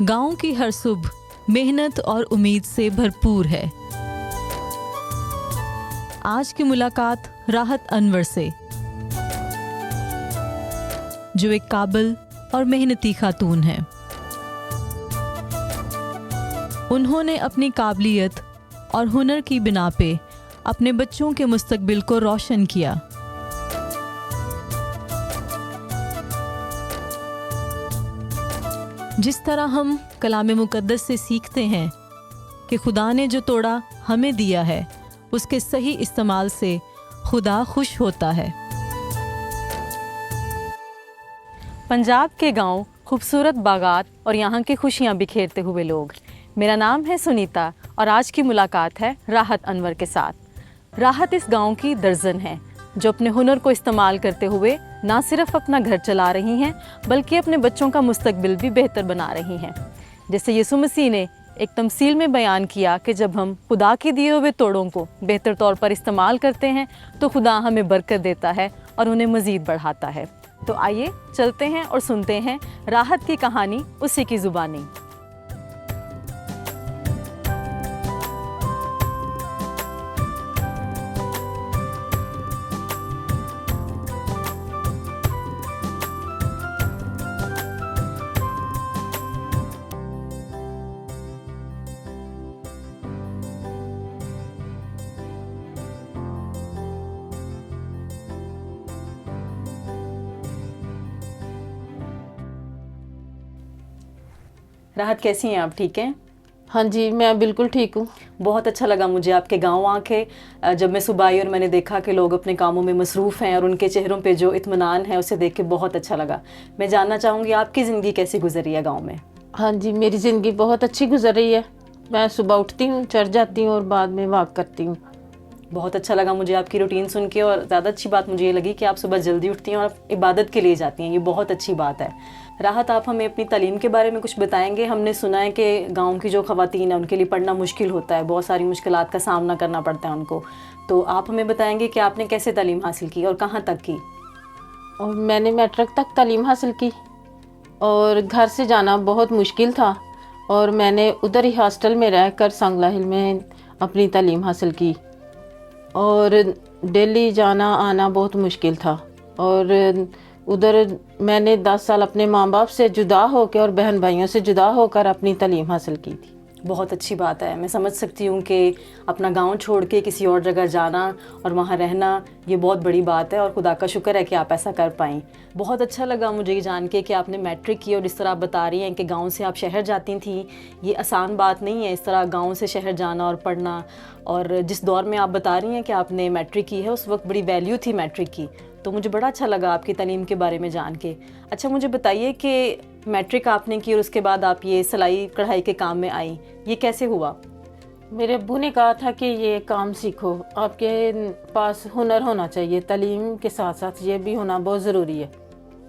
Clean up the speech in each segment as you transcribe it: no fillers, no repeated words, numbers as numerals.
गांव की हर सुबह मेहनत और उम्मीद से भरपूर है। आज की मुलाकात राहत अनवर से, जो एक काबिल और मेहनती खातून है। उन्होंने अपनी काबिलियत और हुनर की बिना पे अपने बच्चों के मुस्तकबिल को रोशन किया। जिस तरह हम कलाम मुकद्दस से सीखते हैं कि खुदा ने जो तोड़ा हमें दिया है, उसके सही इस्तेमाल से खुदा खुश होता है। पंजाब के गांव, खूबसूरत बागात और यहाँ की खुशियाँ बिखेरते हुए लोग। मेरा नाम है सुनीता और आज की मुलाकात है राहत अनवर के साथ। राहत इस गांव की दर्जन है जो अपने हुनर को इस्तेमाल करते हुए ना सिर्फ अपना घर चला रही हैं बल्कि अपने बच्चों का मुस्तकबिल भी बेहतर बना रही हैं। जैसे यीशु मसीह ने एक तमसील में बयान किया कि जब हम खुदा के दिए हुए तोड़ों को बेहतर तौर पर इस्तेमाल करते हैं तो खुदा हमें बरकत देता है और उन्हें मज़ीद बढ़ाता है। तो आइए चलते हैं और सुनते हैं राहत की कहानी उसी की ज़ुबानी। राहत, कैसी हैं आप? ठीक हैं? हाँ जी, मैं बिल्कुल ठीक हूँ। बहुत अच्छा लगा मुझे आपके गांव आके। जब मैं सुबह आई और मैंने देखा कि लोग अपने कामों में मसरूफ़ हैं और उनके चेहरों पे जो इत्मीनान है उसे देख के बहुत अच्छा लगा। मैं जानना चाहूँगी आपकी ज़िंदगी कैसी गुजरी है गांव में? हाँ जी, मेरी ज़िंदगी बहुत अच्छी गुजर रही है। मैं सुबह उठती हूँ, चढ़ जाती हूँ और बाद में वॉक करती हूँ। बहुत अच्छा लगा मुझे आपकी रूटीन सुन के, और ज़्यादा अच्छी बात मुझे ये लगी कि आप सुबह जल्दी उठती हैं और आप इबादत के लिए जाती हैं। ये बहुत अच्छी बात है। राहत, आप हमें अपनी तालीम के बारे में कुछ बताएंगे? हमने सुना है कि गांव की जो ख़वातीन है उनके लिए पढ़ना मुश्किल होता है, बहुत सारी मुश्किलात का सामना करना पड़ता है उनको। तो आप हमें बताएंगे कि आपने कैसे तालीम हासिल की और कहाँ तक की? और मैंने मैट्रिक तक तालीम हासिल की और घर से जाना बहुत मुश्किल था और मैंने उधर ही हॉस्टल में रह कर सांगला हिल में अपनी तालीम हासिल की। और डेली जाना आना बहुत मुश्किल था और उधर मैंने 10 साल अपने माँ बाप से जुदा होकर और बहन भाइयों से जुदा होकर अपनी तालीम हासिल की थी। बहुत अच्छी बात है। मैं समझ सकती हूँ कि अपना गांव छोड़ के किसी और जगह जाना और वहाँ रहना ये बहुत बड़ी बात है और खुदा का शुक्र है कि आप ऐसा कर पाएँ। बहुत अच्छा लगा मुझे ये जान के कि आपने मैट्रिक की और इस तरह आप बता रही हैं कि गांव से आप शहर जाती थी। ये आसान बात नहीं है इस तरह गांव से शहर जाना और पढ़ना। और जिस दौर में आप बता रही हैं कि आपने मैट्रिक की है, उस वक्त बड़ी वैल्यू थी मैट्रिक की। तो मुझे बड़ा अच्छा लगा आपकी तालीम के बारे में जान के। अच्छा, मुझे बताइए कि मैट्रिक आपने की और उसके बाद आप ये सिलाई कढ़ाई के काम में आई, ये कैसे हुआ? मेरे अब्बू ने कहा था कि ये काम सीखो, आपके पास हुनर होना चाहिए, तालीम के साथ साथ ये भी होना बहुत ज़रूरी है।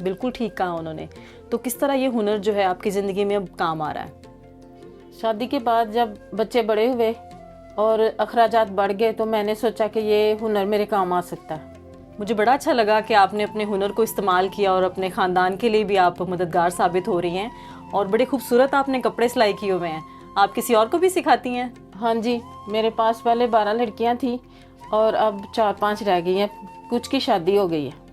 बिल्कुल ठीक कहा उन्होंने। तो किस तरह ये हुनर जो है आपकी ज़िंदगी में अब काम आ रहा है? शादी के बाद जब बच्चे बड़े हुए और अखराजात बढ़ गए तो मैंने सोचा कि ये हुनर मेरे काम आ सकता है। मुझे बड़ा अच्छा लगा कि आपने अपने हुनर को इस्तेमाल किया और अपने ख़ानदान के लिए भी आप मददगार साबित हो रही हैं। और बड़े खूबसूरत आपने कपड़े सिलाई किए हुए हैं। आप किसी और को भी सिखाती हैं? हाँ जी, मेरे पास पहले 12 लड़कियां थी और अब 4-5 रह गई हैं, कुछ की शादी हो गई है।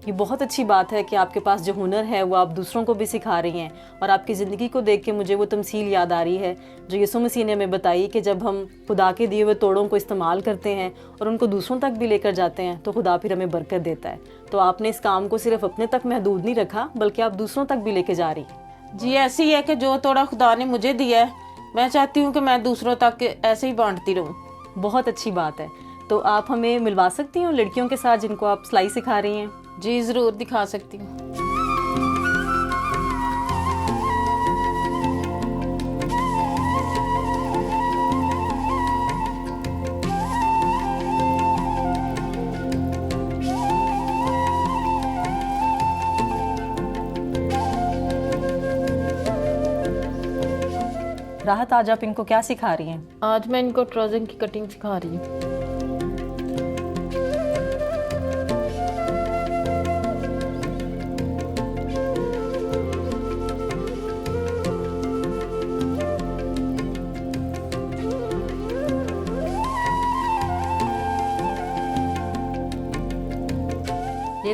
ये बहुत अच्छी बात है कि आपके पास जो हुनर है वो आप दूसरों को भी सिखा रही हैं। और आपकी ज़िंदगी को देख के मुझे वो तमसील याद आ रही है जो यीशु मसीह ने हमें बताई कि जब हम खुदा के दिए हुए तोड़ों को इस्तेमाल करते हैं और उनको दूसरों तक भी लेकर जाते हैं तो खुदा फिर हमें बरकत देता है। तो आपने इस काम को सिर्फ अपने तक महदूद नहीं रखा बल्कि आप दूसरों तक भी लेके जा रही। जी, ऐसी है कि जो तोड़ा खुदा ने मुझे दिया है, मैं चाहती हूँ कि मैं दूसरों तक ऐसे ही बांटती रहूँ। बहुत अच्छी बात है। तो आप हमें मिलवा सकती हैं लड़कियों के साथ जिनको आप सिलाई सिखा रही हैं? जी, ज़रूर दिखा सकती हूँ। राहत, आज आप इनको क्या सिखा रही हैं? आज मैं इनको ट्राउज़र की कटिंग सिखा रही हूँ।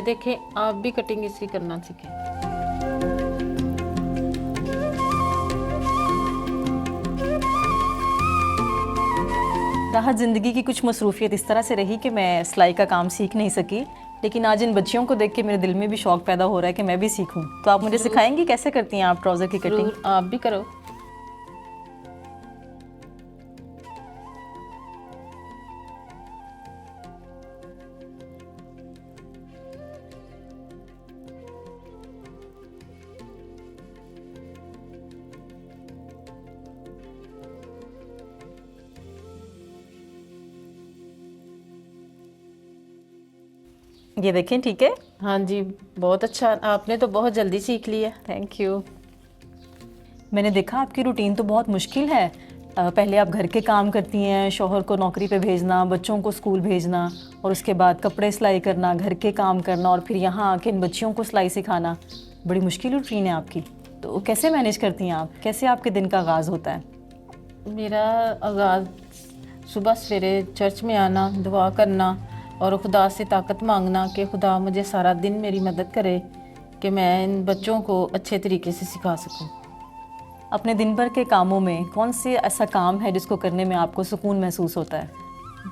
ये देखें, आप भी कटिंग इसकी करना सीखें। राहत, ज़िंदगी की कुछ मसरूफियत इस तरह से रही कि मैं सिलाई का काम सीख नहीं सकी, लेकिन आज इन बच्चियों को देख के मेरे दिल में भी शौक पैदा हो रहा है कि मैं भी सीखूं। तो आप मुझे सिखाएंगी कैसे करती हैं आप ट्राउज़र की कटिंग? जरूर, आप भी करो। ये देखें, ठीक है। हाँ जी, बहुत अच्छा, आपने तो बहुत जल्दी सीख लिया। Thank you. मैंने देखा आपकी रूटीन तो बहुत मुश्किल है। पहले आप घर के काम करती हैं, शौहर को नौकरी पे भेजना, बच्चों को स्कूल भेजना, और उसके बाद कपड़े सिलाई करना, घर के काम करना, और फिर यहाँ आके इन बच्चियों को सिलाई सिखाना। बड़ी मुश्किल रूटीन है आपकी। तो कैसे मैनेज करती हैं आप? कैसे आपके दिन का आगाज़ होता है? मेरा आगाज़ सुबह सवेरे चर्च में आना, दुआ करना और खुदा से ताकत मांगना कि खुदा मुझे सारा दिन मेरी मदद करे कि मैं इन बच्चों को अच्छे तरीके से सिखा सकूं। अपने दिन भर के कामों में कौन से ऐसा काम है जिसको करने में आपको सुकून महसूस होता है?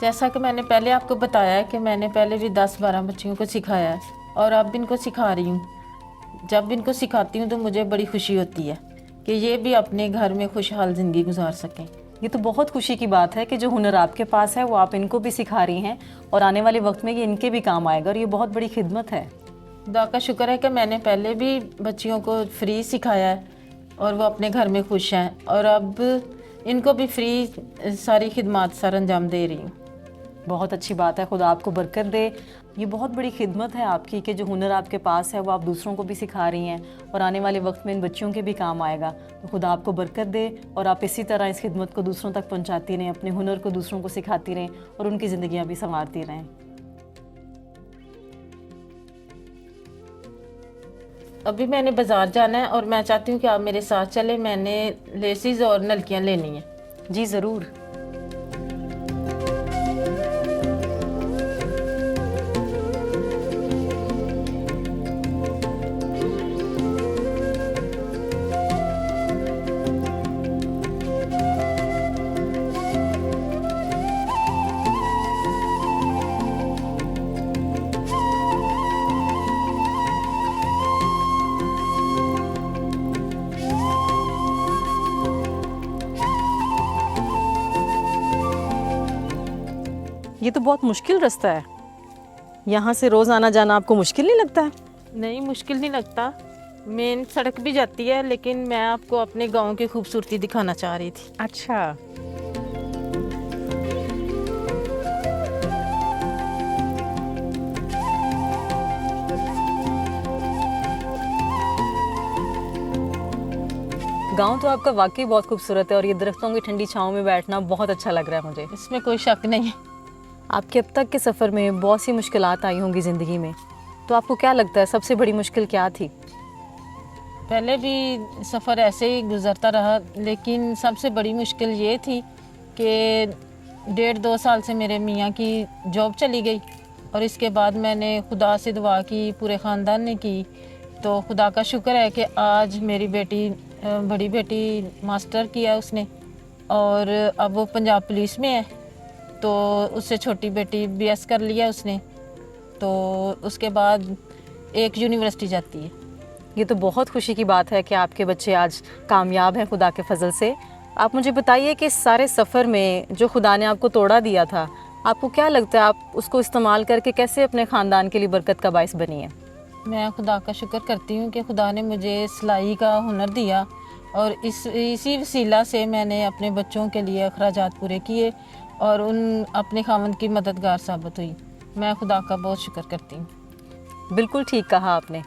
जैसा कि मैंने पहले आपको बताया है कि मैंने पहले भी 10-12 बच्चियों को सिखाया है और अब इनको सिखा रही हूँ। जब इनको सिखाती हूँ तो मुझे बड़ी खुशी होती है कि ये भी अपने घर में खुशहाल ज़िंदगी गुजार सकें। ये तो बहुत खुशी की बात है कि जो हुनर आपके पास है वो आप इनको भी सिखा रही हैं, और आने वाले वक्त में ये इनके भी काम आएगा, और ये बहुत बड़ी खिदमत है। खुदा का शुक्र है कि मैंने पहले भी बच्चियों को फ्री सिखाया है और वो अपने घर में खुश हैं, और अब इनको भी फ्री सारी खिदमत सर अंजाम दे रही हूँ। बहुत अच्छी बात है, खुदा आपको बरकत दे। ये बहुत बड़ी खिदमत है आपकी कि जो हुनर आपके पास है वो आप दूसरों को भी सिखा रही हैं, और आने वाले वक्त में इन बच्चियों के भी काम आएगा। तो खुदा आपको बरकत दे और आप इसी तरह इस खिदमत को दूसरों तक पहुंचाती रहें, अपने हुनर को दूसरों को सिखाती रहें और उनकी ज़िंदगियां भी संवारती रहें। अभी मैंने बाज़ार जाना है और मैं चाहती हूँ कि आप मेरे साथ चले। मैंने लेसिस और नलकियाँ लेनी हैं। जी ज़रूर। ये तो बहुत मुश्किल रास्ता है। यहाँ से रोज़ आना जाना आपको मुश्किल नहीं लगता है? नहीं, मुश्किल नहीं लगता। मेन सड़क भी जाती है, लेकिन मैं आपको अपने गांव की खूबसूरती दिखाना चाह रही थी। अच्छा। गांव तो आपका वाकई बहुत खूबसूरत है, और ये दरख्तों की ठंडी छांव में बैठना बहुत अच्छा लग रहा है मुझे। इसमें कोई शक नहीं है। आपके अब तक के सफ़र में बहुत सी मुश्किलात आई होंगी ज़िंदगी में, तो आपको क्या लगता है सबसे बड़ी मुश्किल क्या थी? पहले भी सफ़र ऐसे ही गुजरता रहा, लेकिन सबसे बड़ी मुश्किल ये थी कि 1.5-2 साल से मेरे मियाँ की जॉब चली गई, और इसके बाद मैंने खुदा से दुआ की, पूरे ख़ानदान ने की। तो खुदा का शुक्र है कि आज मेरी बेटी, बड़ी बेटी मास्टर किया उसने, और अब वो पंजाब पुलिस में है। तो उससे छोटी बेटी BS कर लिया उसने। तो उसके बाद एक यूनिवर्सिटी जाती है। ये तो बहुत खुशी की बात है कि आपके बच्चे आज कामयाब हैं खुदा के फजल से। आप मुझे बताइए कि इस सारे सफ़र में जो खुदा ने आपको तोड़ा दिया था, आपको क्या लगता है आप उसको इस्तेमाल करके कैसे अपने ख़ानदान के लिए बरकत का बाइस बनी है? मैं खुदा का शुक्र करती हूँ कि खुदा ने मुझे सिलाई का हुनर दिया, और इसी वसीला से मैंने अपने बच्चों के लिए अखराजात पूरे किए और उन अपने खामन की मददगार साबित हुई। मैं खुदा का बहुत शुक्र करती हूँ। बिल्कुल ठीक कहा आपने।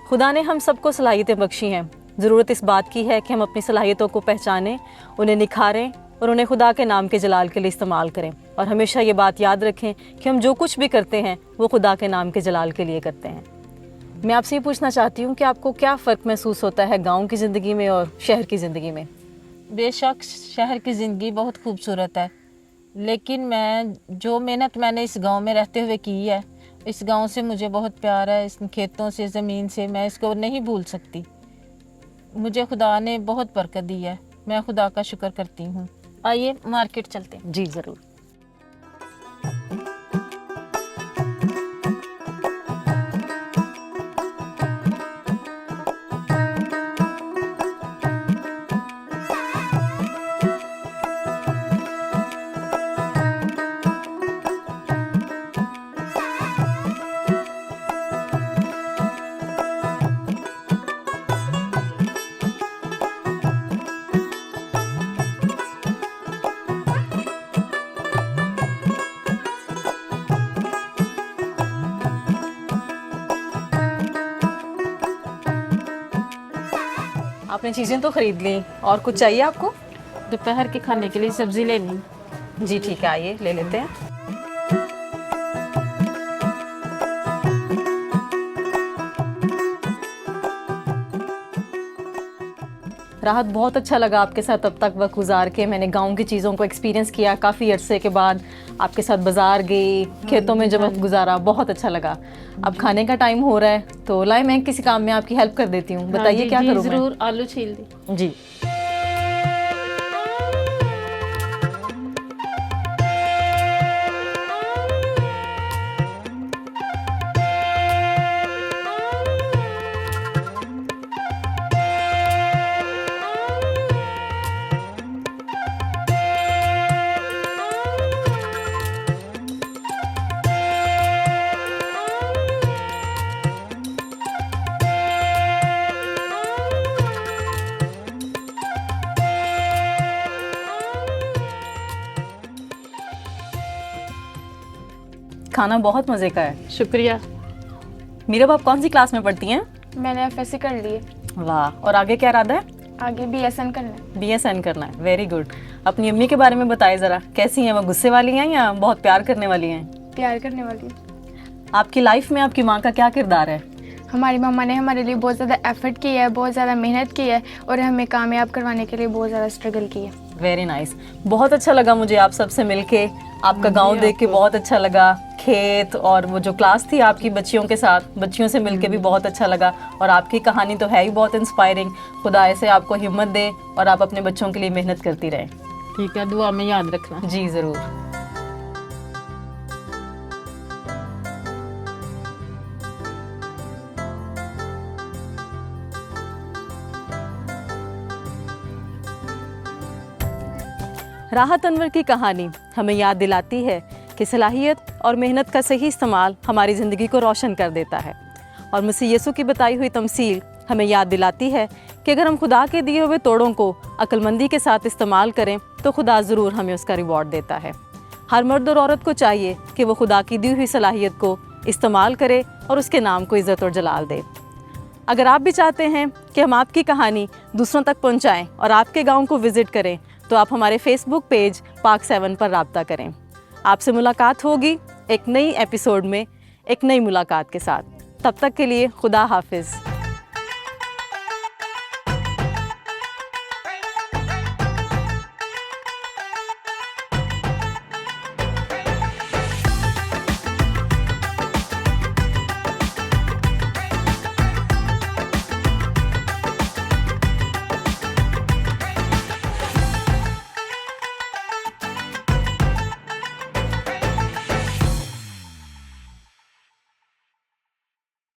खुदा ने हम सबको सलाहियतें बख्शी हैं। ज़रूरत इस बात की है कि हम अपनी सलाहियतों को पहचानें, उन्हें निखारें और उन्हें खुदा के नाम के जलाल के लिए इस्तेमाल करें। और हमेशा ये बात याद रखें कि हम जो कुछ भी करते हैं वो खुदा के नाम के जलाल के लिए करते हैं। मैं आपसे ये पूछना चाहती हूँ कि आपको क्या फ़र्क महसूस होता है गाँव की ज़िंदगी में और शहर की ज़िंदगी में? बेशक शहर की ज़िंदगी बहुत खूबसूरत है, लेकिन मैं जो मेहनत मैंने इस गांव में रहते हुए की है इस गांव से मुझे बहुत प्यार है, इस खेतों से, ज़मीन से, मैं इसको नहीं भूल सकती। मुझे खुदा ने बहुत बरकत दी है, मैं खुदा का शुक्र करती हूँ। आइए मार्केट चलते हैं। जी ज़रूर। आपने चीज़ें तो खरीद ली, और कुछ चाहिए आपको? दोपहर के खाने के लिए सब्ज़ी लेनी। जी ठीक है, आइए ले लेते हैं। राहत, बहुत अच्छा लगा आपके साथ अब तक वक्त गुजार के। मैंने गांव की चीज़ों को एक्सपीरियंस किया, काफ़ी अरसे के बाद आपके साथ बाज़ार गई, खेतों में जब वक्त गुजारा, बहुत अच्छा लगा। अब खाने का टाइम हो रहा है, तो लाए मैं किसी काम में आपकी हेल्प कर देती हूँ। बताइए क्या करूँ मैं? ज़रूर, आलू छील दी। जी। खाना बहुत मज़े का है। शुक्रिया। मीरा, आप कौन सी क्लास में पढ़ती हैं? मैंने एफएससी कर ली है। वाह, और आगे क्या इरादा है? आगे बीएसएन करना है। बीएसएन करना है, वेरी गुड। अपनी अम्मी के बारे में बताइए ज़रा, कैसी हैं वो? गुस्से वाली हैं या बहुत प्यार करने वाली हैं? प्यार करने वाली है। आपकी लाइफ में आपकी माँ का क्या किरदार है? हमारी मम्मा ने हमारे लिए बहुत ज़्यादा एफर्ट किया है, बहुत ज़्यादा मेहनत की है और हमें कामयाब करवाने के लिए बहुत ज़्यादा स्ट्रगल की है। Very nice. बहुत अच्छा लगा मुझे आप सबसे मिलके, आपका गांव देख के बहुत अच्छा लगा। खेत और वो जो क्लास थी आपकी बच्चियों के साथ, बच्चियों से मिलके भी बहुत अच्छा लगा। और आपकी कहानी तो है ही बहुत इंस्पायरिंग। खुदा ऐसे आपको हिम्मत दे और आप अपने बच्चों के लिए मेहनत करती रहें। ठीक है, दुआ में याद रखना। जी ज़रूर। राहत अनवर की कहानी हमें याद दिलाती है कि सलाहियत और मेहनत का सही इस्तेमाल हमारी ज़िंदगी को रोशन कर देता है। और मसीह यीशु की बताई हुई तमसील हमें याद दिलाती है कि अगर हम खुदा के दिए हुए तोड़ों को अक्लमंदी के साथ इस्तेमाल करें तो खुदा ज़रूर हमें उसका रिवॉर्ड देता है। हर मर्द और औरत को चाहिए कि वो खुदा की दी हुई सलाहियत को इस्तेमाल करे और उसके नाम को इज़्ज़त और जलाल दे। अगर आप भी चाहते हैं कि हम आपकी कहानी दूसरों तक पहुंचाएं और आपके गांव को विज़िट करें, तो आप हमारे फेसबुक पेज पाक 7 पर राब्ता करें। आपसे मुलाकात होगी एक नई एपिसोड में, एक नई मुलाकात के साथ। तब तक के लिए खुदा हाफिज़।